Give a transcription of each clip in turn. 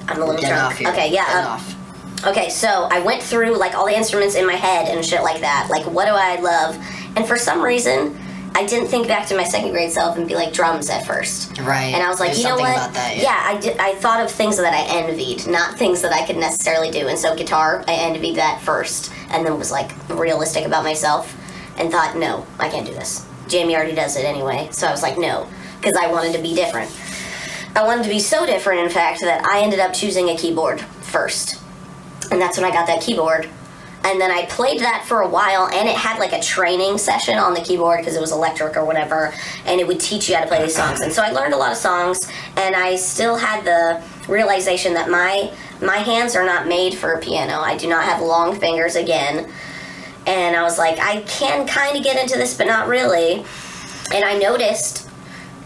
I'm a little Get drunk. off here. Okay, yeah. Get off. Okay, so I went through like all the instruments in my head and shit like that. Like, what do I love? And for some reason, I didn't think back to my second grade self and be like drums at first. Right. And I was like, There's you know something what? about that, yeah, I thought of things that I envied, not things that I could necessarily do. And so guitar, I envied that first, and then was like realistic about myself and thought, no, I can't do this. Jamey already does it anyway. So I was like, no, because I wanted to be different. I wanted to be so different, in fact, that I ended up choosing a keyboard first. And that's when I got that keyboard. And then I played that for a while, and it had like a training session on the keyboard because it was electric or whatever, and it would teach you how to play these songs. And so I learned a lot of songs, and I still had the realization that my hands are not made for a piano. I do not have long fingers again. And I was like, I can kind of get into this, but not really. And I noticed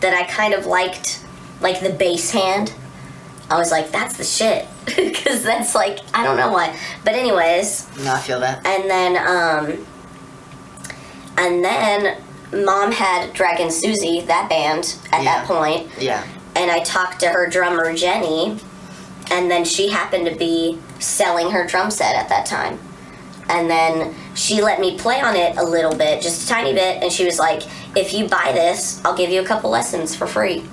that I kind of liked like the bass hand. I was like, that's the shit. Because that's like, I don't know why. But anyways. No, I feel that. And then Mom had Dragon Susie, that band, at that point. Yeah. And I talked to her drummer, Jenny. And then she happened to be selling her drum set at that time. And then she let me play on it a little bit, just a tiny bit. And she was like, if you buy this, I'll give you a couple lessons for free.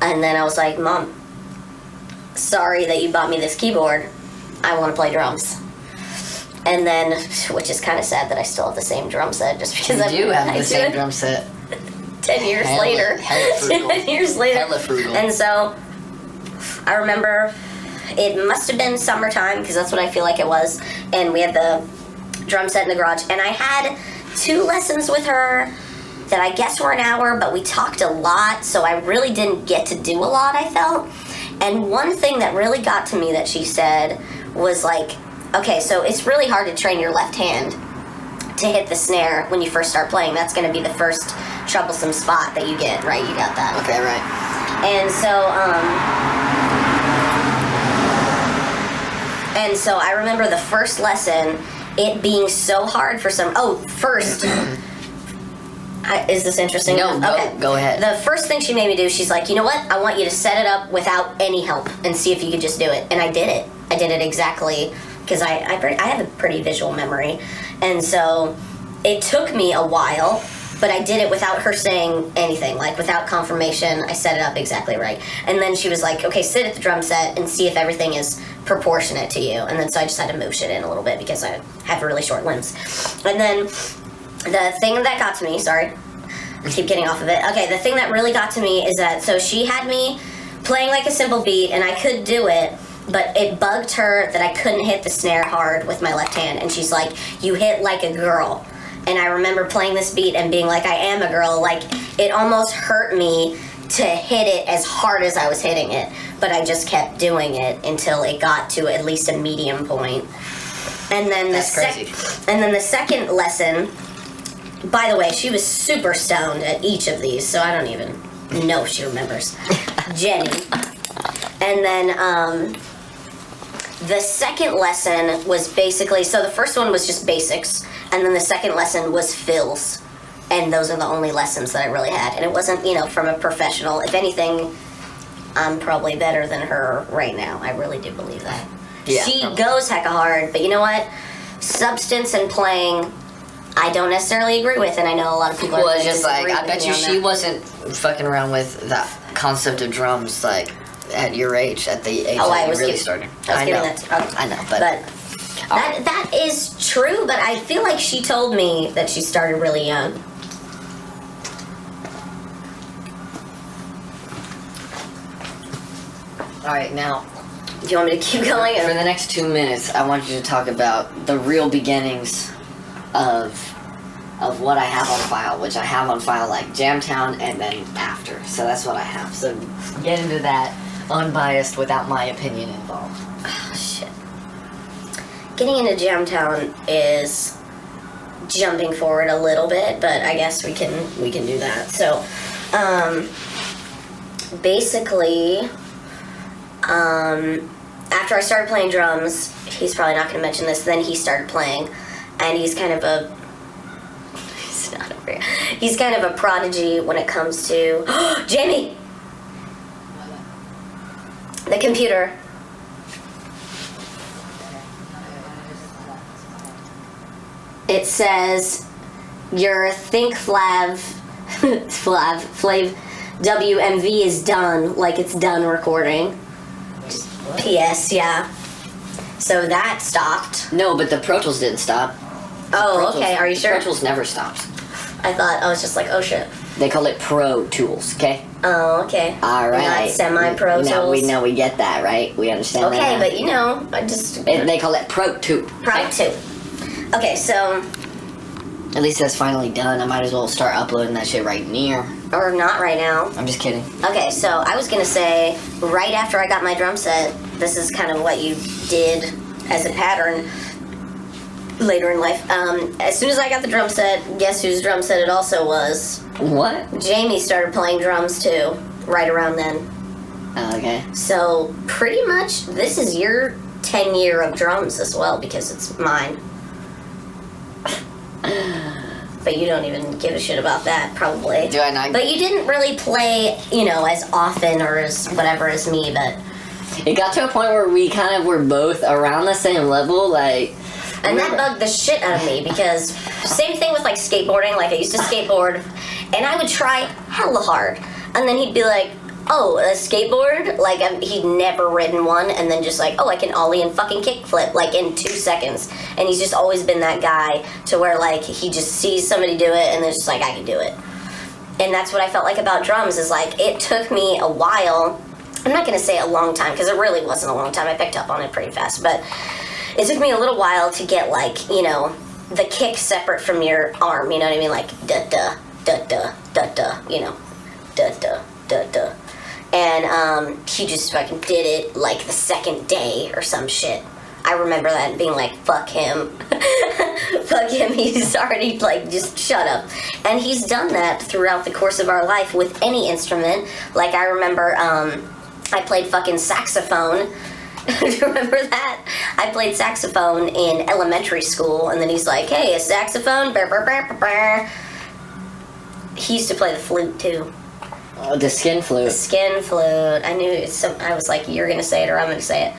And then I was like, Mom, sorry that you bought me this keyboard. I want to play drums. And then, which is kind of sad that I still have the same drum set, just because I do have the same drum set. 10 years later. Hella frugal. 10 years later. Hella frugal. And so, I remember it must have been summertime, because that's what I feel like it was. And we had the drum set in the garage. And I had 2 lessons with her that I guess were an hour, but we talked a lot, so I really didn't get to do a lot, I felt. And one thing that really got to me that she said was like, okay, so it's really hard to train your left hand to hit the snare when you first start playing. That's going to be the first troublesome spot that you get, right? You got that. Okay, right. And so I remember the first lesson, it being so hard for some... Oh, first... is this interesting? No, go ahead. The first thing she made me do, she's like, you know what? I want you to set it up without any help and see if you could just do it. And I did it. I did it exactly, because I have a pretty visual memory. And so it took me a while, but I did it without her saying anything, like without confirmation. I set it up exactly right. And then she was like, okay, sit at the drum set and see if everything is proportionate to you. And then so I just had to move shit in a little bit because I have really short limbs. And then the thing that got to me, sorry, I keep getting off of it. Okay, the thing that really got to me is that, so she had me playing like a simple beat, and I could do it, but it bugged her that I couldn't hit the snare hard with my left hand, and she's like, you hit like a girl. And I remember playing this beat and being like, I am a girl. Like, it almost hurt me to hit it as hard as I was hitting it, but I just kept doing it until it got to at least a medium point. And then the second lesson, by the way, she was super stoned at each of these, so I don't even know if she remembers. Jenny. And then the second lesson was basically, so the first one was just basics, and then the second lesson was fills. And those are the only lessons that I really had. And it wasn't, from a professional. If anything, I'm probably better than her right now. I really do believe that. Yeah, she goes hecka hard, but you know what? Substance and playing, I don't necessarily agree with, and I know a lot of people are just like, I bet you she wasn't fucking around with that concept of drums, like, at your age, at the age that you really started. I know, but that is true, but I feel like she told me that she started really young. Alright, now, do you want me to keep going? For the next 2 minutes, I want you to talk about the real beginnings of what I have on file, which I have on file like Jamtown and then after. So that's what I have. So get into that unbiased without my opinion involved. Oh, shit. Getting into Jamtown is jumping forward a little bit, but I guess we can do that. So, basically, after I started playing drums, he's probably not going to mention this, then he started playing, and he's kind of a prodigy when it comes to Jamey! The computer. it says your Think Flav WMV is done, like it's done recording. PS, yeah. So that stopped. No, but the Pro Tools didn't stop. Oh, okay. Are you sure? Pro Tools never stops. I thought, I was just like, oh shit. They call it Pro Tools, okay? Oh, okay. All right. Not semi-Pro Tools. We get that, right? We understand that. Okay, but you know, I just... They call it Pro 2. Pro 2. Okay, so... At least that's finally done. I might as well start uploading that shit right near. Or not right now. I'm just kidding. Okay, so I was gonna say, right after I got my drum set, this is kind of what you did as a pattern later in life. As soon as I got the drum set, guess whose drum set it also was? What? Jamey started playing drums too, right around then. Oh, okay. So pretty much, this is your 10 year of drums as well, because it's mine. But you don't even give a shit about that, probably. Do I not? But you didn't really play, you know, as often or as whatever as me, but... It got to a point where we kind of were both around the same level, like... And that bugged the shit out of me, because same thing with, like, skateboarding. Like, I used to skateboard, and I would try hella hard. And then he'd be like, oh, a skateboard? Like, he'd never ridden one, and then just like, oh, I can ollie and fucking kickflip, like, in 2 seconds. And he's just always been that guy to where, like, he just sees somebody do it, and then just like, I can do it. And that's what I felt like about drums, is like, it took me a while. I'm not going to say a long time, because it really wasn't a long time. I picked up on it pretty fast, but it took me a little while to get, like, you know, the kick separate from your arm, you know what I mean? Like, da-da, da-da, da-da, you know, da-da, da-da. And he just fucking did it, like, the second day or some shit. I remember that and being like, fuck him. Fuck him, he's already, like, just shut up. And he's done that throughout the course of our life with any instrument. Like, I remember, I played fucking saxophone. Do you remember that? I played saxophone in elementary school, and then he's like, hey, a saxophone? Brr, brr, brr, brr, brr. He used to play the flute, too. Oh, the skin flute. The skin flute. I knew I was like, you're going to say it or I'm going to say it.